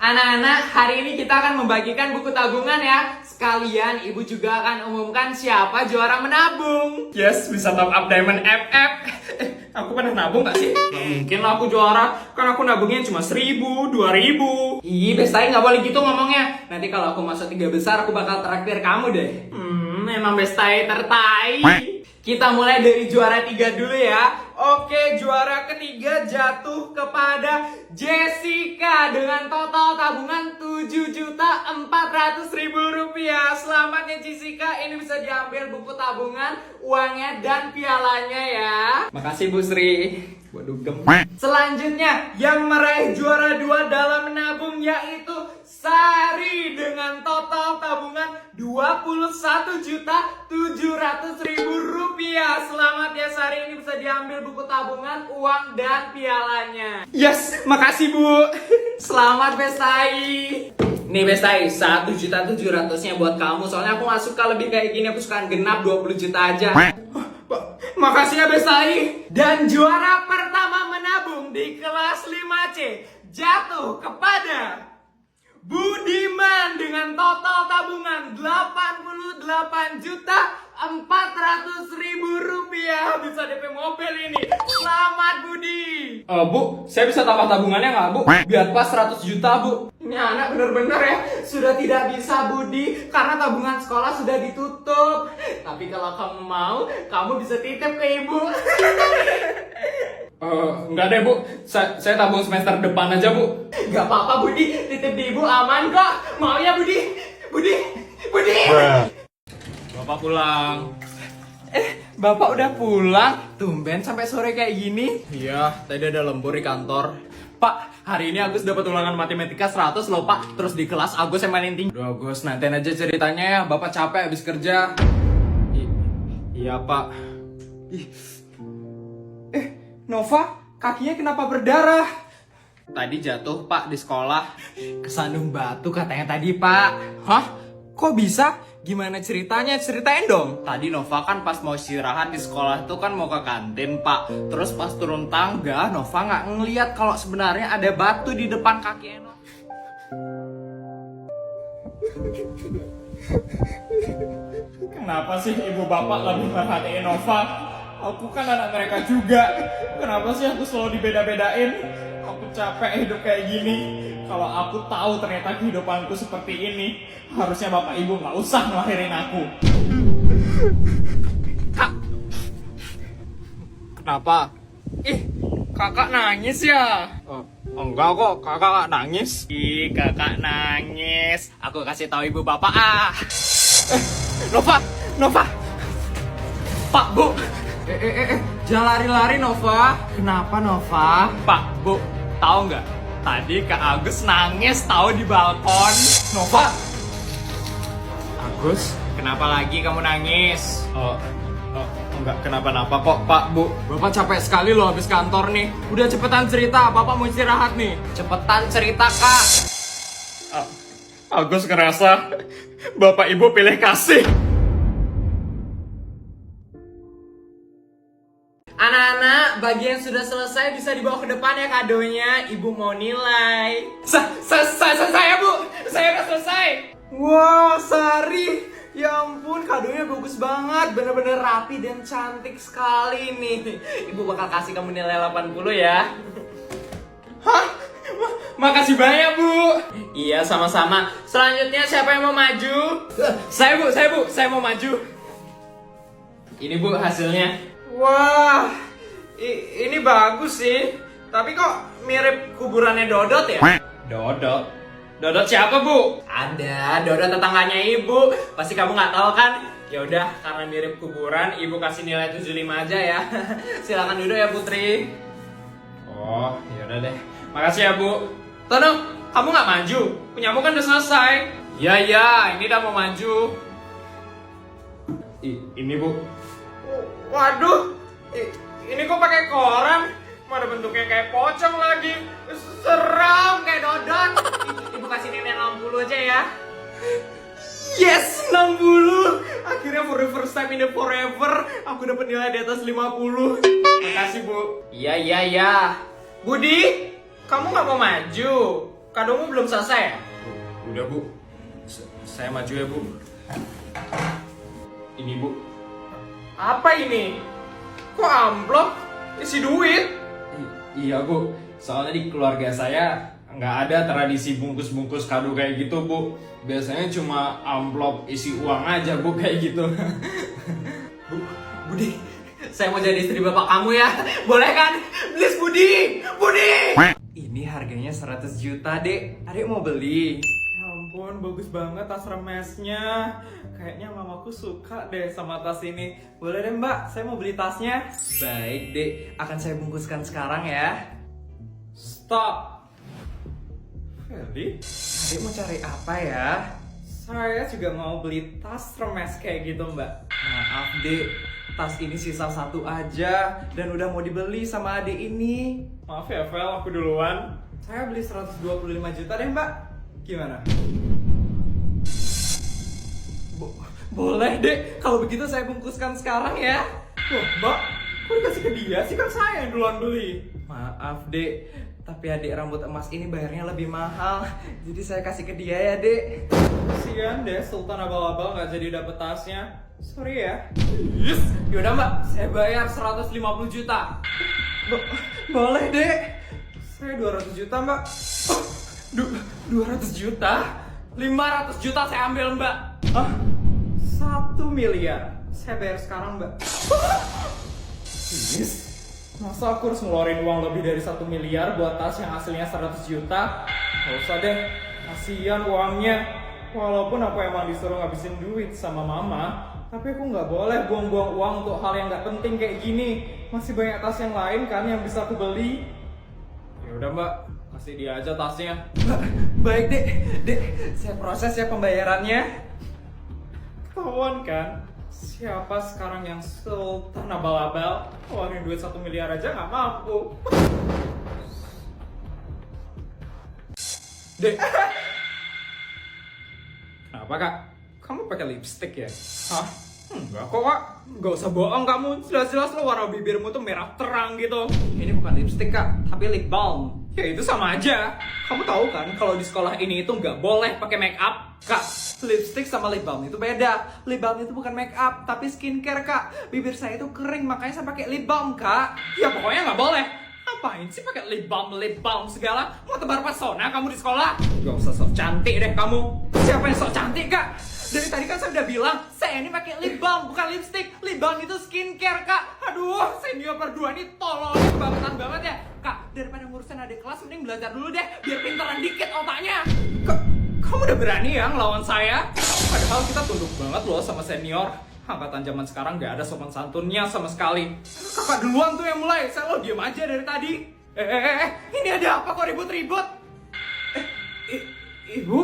Anak-anak, hari ini kita akan membagikan buku tabungan ya. Sekalian ibu juga akan umumkan siapa juara menabung. Yes, bisa top up Diamond FF. Aku pernah nabung gak sih? Gak mungkin lah aku juara. Kan aku nabungnya cuma 1.000, 2.000. Ih, Bestai nggak boleh gitu ngomongnya. Nanti kalau aku masuk 3 besar, aku bakal traktir kamu deh. Memang Bestai tertai. Kita mulai dari juara 3 dulu ya. Oke, juara ketiga jatuh kepada Jessica dengan total tabungan Rp7.400.000. Selamat ya Jessica, ini bisa diambil buku tabungan, uangnya dan pialanya ya. Makasih Bu Sri. Waduh gem. Selanjutnya yang meraih juara 2 dalam menabung yaitu Sari dengan total tabungan Rp21.700.000. Selamat ya Sari, ini bisa diambil buku tabungan, uang dan pialanya. Yes, makasih Bu. Selamat Bestai. Nih Bestai, 1.700.000-nya buat kamu. Soalnya aku gak suka lebih kayak gini, aku suka genap 20 juta aja. Makasih ya Bestai. Dan juara pertama menabung di kelas 5C jatuh kepada Budiman dengan total tabungan Rp48.400.000. Bisa DP mobil ini. Selamat Budi. Bu, saya bisa tambah tabungannya nggak Bu? Biar pas 100 juta Bu. Ini anak bener-bener ya sudah tidak bisa Budi karena tabungan sekolah sudah ditutup. Tapi kalau kamu mau, kamu bisa titip ke ibu. Enggak deh Bu, saya tabung semester depan aja Bu. Gak apa-apa Budi, titip di ibu aman kok. Mau ya Budi? Budi. Bapak pulang. Bapak udah pulang? Tumben sampai sore kayak gini. Iya, tadi ada lembur di kantor. Pak, hari ini Agus dapat ulangan matematika 100 loh Pak. Terus di kelas Agus yang paling tinggi. Udah Agus, nantiin aja ceritanya ya. Bapak capek habis kerja. Iya Pak. Nova, kakinya kenapa berdarah? Tadi jatuh Pak di sekolah. Kesandung batu katanya tadi Pak. Hah? Kok bisa? Gimana ceritanya? Ceritain dong. Tadi Nova kan pas mau istirahat di sekolah tuh kan mau ke kantin Pak. Terus pas turun tangga Nova nggak ngeliat kalau sebenarnya ada batu di depan kakinya Nova. Kenapa sih ibu bapak lebih merhatiin Nova? Aku kan anak mereka juga. Kenapa sih aku selalu dibeda-bedain? Aku capek hidup kayak gini. Kalau aku tahu ternyata kehidupanku seperti ini, harusnya bapak ibu nggak usah ngelahirin aku. Kak. Kenapa? Kakak nangis ya? Enggak kok, kakak nggak nangis. Ih, kakak nangis. Aku kasih tahu ibu bapak Nova. Pak, Bu. Jangan lari-lari Nova. Kenapa Nova? Pak, Bu, tahu nggak? Tadi Kak Agus nangis tahu di balkon. Nova. Agus, kenapa lagi kamu nangis? Enggak kenapa-napa kok, Pak, Bu. Bapak capek sekali loh habis kantor nih. Udah cepetan cerita, Bapak mau istirahat nih. Cepetan cerita, Kak. Agus ngerasa Bapak Ibu pilih kasih. Anak-anak, bagian sudah selesai bisa dibawa ke depan ya kadonya. Ibu mau nilai. Saya Bu, saya udah selesai. Wah, Sari, ya ampun kadonya bagus banget. Bener-bener rapi dan cantik sekali nih. Ibu bakal kasih kamu nilai 80 ya. Hah? Makasih banyak, Bu. Iya, sama-sama. Selanjutnya siapa yang mau maju? Saya mau maju. Ini Bu hasilnya. Wah, ini bagus sih. Tapi kok mirip kuburannya Dodot ya? Dodot. Dodot siapa, Bu? Ada, Dodot tetangganya Ibu. Pasti kamu nggak tahu kan? Ya udah, karena mirip kuburan, Ibu kasih nilai 75 aja ya. Silakan duduk ya Putri. Oh, yaudah deh. Makasih ya, Bu. Tono, kamu nggak maju? Punyamu kan udah selesai. Ya, ini udah mau maju. Ini, Bu. Waduh, ini kok pakai koran? Mana bentuknya kayak pocong lagi. Seram kayak Dodot. Ibu kasih nilai 60 aja ya. Yes, 60. Akhirnya for the first time in the forever aku dapat nilai di atas 50. Makasih, Bu. Iya. Budi, kamu nggak mau maju? kadomu belum selesai ya? Udah Bu, saya maju ya Bu. Ini Bu. Apa ini? Kok amplop? Isi duit? Iya Bu, soalnya di keluarga saya nggak ada tradisi bungkus-bungkus kado kayak gitu Bu. Biasanya cuma amplop isi uang aja Bu kayak gitu. Budi, saya mau jadi istri bapak kamu ya. Boleh kan? Please Budi! Budi! Ini harganya 100 juta, Dek. Adek mau beli. Ya ampun, bagus banget tas remesnya. Kayaknya mamaku suka deh sama tas ini. Boleh deh Mbak, saya mau beli tasnya. Baik, Dek. Akan saya bungkuskan sekarang ya. Stop. Feli, Adek mau cari apa ya? saya juga mau beli tas remes kayak gitu Mbak. Maaf, Dek. Tas ini sisa satu aja dan udah mau dibeli sama adik ini. Maaf ya Vel, aku duluan. Saya beli 125 juta deh Mbak. Gimana? Boleh, Dek. Kalau begitu saya bungkuskan sekarang ya. Loh Mbak, kok dikasih ke dia sih? Kan saya yang duluan beli. Maaf, Dek. Tapi adik rambut emas ini bayarnya lebih mahal. Jadi saya kasih ke dia ya, Dek. Kasian deh Sultan abal-abal nggak jadi dapet tasnya. Sorry ya. Yes. Yaudah, Mbak. Saya bayar 150 juta. Boleh, Dek. Saya 200 juta Mbak. 200 juta? 500 juta saya ambil, Mbak. Hah? 1 miliar. Saya bayar sekarang Mbak. Yes. Masa aku harus ngeluarin uang lebih dari 1 miliar buat tas yang aslinya 100 juta? Gak usah deh, kasihan uangnya. Walaupun aku emang disuruh ngabisin duit sama mama, tapi aku nggak boleh buang-buang uang untuk hal yang nggak penting kayak gini. Masih banyak tas yang lain kan yang bisa aku beli. Ya udah Mbak, kasih dia aja tasnya. Baik, Dek. Dek, saya proses ya pembayarannya. Ketahuan kan? Siapa sekarang yang sultan abal-abal? Ngeluarin duit 1 miliar aja nggak mampu. Dek. Kenapa, Kak? Kamu pakai lipstick ya? Hah? Enggak kok Kak. Gak usah bohong kamu. Jelas-jelas lo warna bibirmu tuh merah terang gitu. Ini bukan lipstick, Kak, tapi lip balm. Ya itu sama aja. Kamu tahu kan kalau di sekolah ini itu nggak boleh pakai make up. Kak, lipstick sama lip balm itu beda. Lip balm itu bukan make up, tapi skincare, Kak. Bibir saya itu kering, makanya saya pakai lip balm, Kak. Ya pokoknya nggak boleh. Ngapain sih pakai lip balm segala? Mau tebar pesona kamu di sekolah? Gak usah sok cantik deh kamu. Siapa yang sok cantik, Kak? Dari tadi kan saya udah bilang, saya ini pakai lip balm, bukan lipstick. Lip balm itu skincare, Kak. Aduh, senior berdua ini tololnya kebangetan banget ya. Kak, daripada ngurusin adik kelas, mending belajar dulu deh, biar pintaran dikit otaknya. Kamu udah berani ya ngelawan saya? Padahal kita tunduk banget loh sama senior. Angkatan zaman sekarang gak ada sopan santunnya sama sekali. Kakak duluan tuh yang mulai, saya lo diem aja dari tadi. Ini ada apa kok ribut-ribut? Ibu,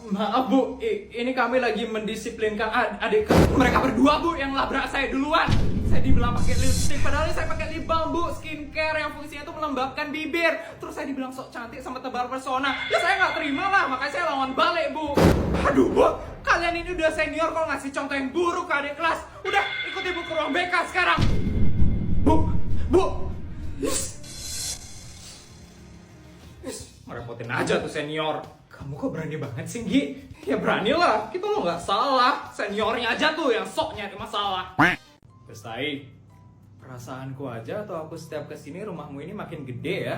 maaf Bu, ini kami lagi mendisiplinkan adik mereka berdua Bu yang labrak saya duluan. Saya dibilang pakai lipstick, padahal saya pakai lip balm Bu, skincare yang fungsinya itu melembabkan bibir. Terus saya dibilang sok cantik sama tebar pesona. Ya saya nggak terima lah, makanya saya lawan balik Bu. Aduh Bu, Kalian ini udah senior kok ngasih contoh yang buruk ke adik kelas. Udah, ikut ibu ke ruang BK sekarang. Bu. Merepotin aja tuh senior. Kamu kok berani banget sih, Gi? Ya berani lah, kita lo nggak salah. Seniornya aja tuh yang sok nyari masalah. Bestai, perasaanku aja atau aku setiap kesini rumahmu ini makin gede ya?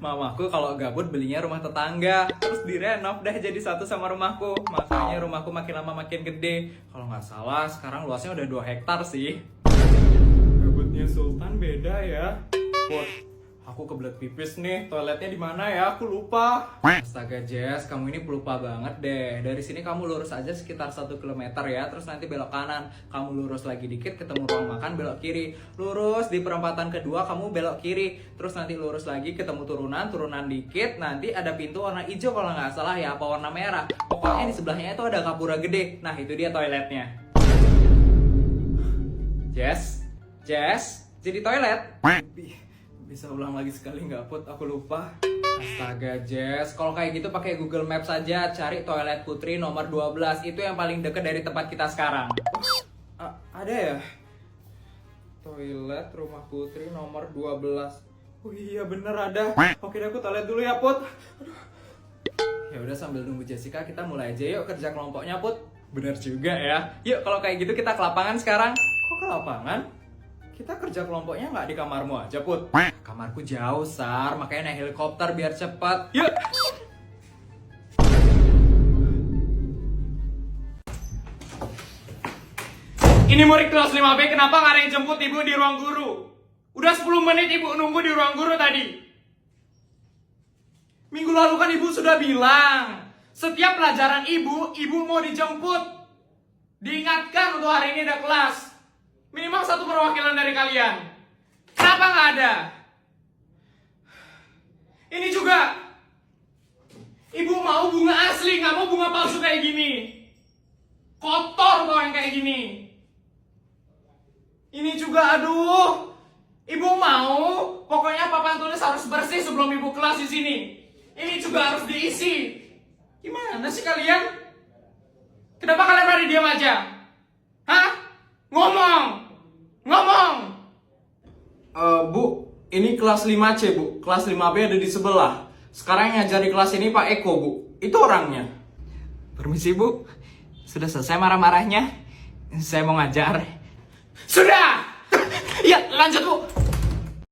Mamaku kalau gabut belinya rumah tetangga, terus direnov deh jadi satu sama rumahku. Makanya rumahku makin lama makin gede. Kalau nggak salah sekarang luasnya udah 2 hektar sih. Gabutnya Sultan beda ya. Put, aku kebelet pipis nih. Toiletnya di mana ya? Aku lupa. Astaga Jess, kamu ini pelupa banget deh. Dari sini kamu lurus aja sekitar 1 kilometer ya. Terus nanti belok kanan. Kamu lurus lagi dikit ketemu ruang makan, belok kiri. Lurus di perempatan kedua kamu belok kiri. Terus nanti lurus lagi ketemu turunan dikit. Nanti ada pintu warna hijau kalau nggak salah ya, apa warna merah. Pokoknya di sebelahnya itu ada kapura gede. Nah itu dia toiletnya. Jess, jadi toilet. Bisa ulang lagi sekali nggak Put? Aku lupa. Astaga Jess, kalau kayak gitu pakai Google Maps saja, cari toilet Putri nomor 12. Itu yang paling deket dari tempat kita sekarang. Ada ya? Toilet rumah Putri nomor 12. Oh iya bener ada. Oke deh, aku toilet dulu ya Put. Ya udah, sambil nunggu Jessica kita mulai aja yuk kerja kelompoknya Put. Bener juga ya. Yuk kalau kayak gitu kita ke lapangan sekarang. Kok ke lapangan? Kita kerja kelompoknya nggak di kamarmu aja Put? Kamarku jauh Sar, makanya naik helikopter biar cepat. Yuk. Ini murid kelas 5B, kenapa nggak ada yang jemput ibu di ruang guru? Udah 10 menit ibu nunggu di ruang guru tadi. Minggu lalu kan ibu sudah bilang, setiap pelajaran ibu mau dijemput. Diingatkan untuk hari ini ada kelas. Minimal 1 perwakilan dari kalian. Kenapa nggak ada? Ini juga. Ibu mau bunga asli, nggak mau bunga palsu kayak gini. Kotor kok yang kayak gini. Ini juga, aduh. Ibu mau, pokoknya papan tulis harus bersih sebelum ibu kelas di sini. Ini juga harus diisi. Gimana sih kalian? Kenapa kalian pada diam aja? Hah? Ngomong! Bu, ini kelas 5C, Bu. Kelas 5B ada di sebelah. Sekarang yang ngajar di kelas ini Pak Eko, Bu. Itu orangnya. Permisi, Bu. Sudah selesai marah-marahnya? Saya mau ngajar. Sudah! Ya, lanjut, Bu.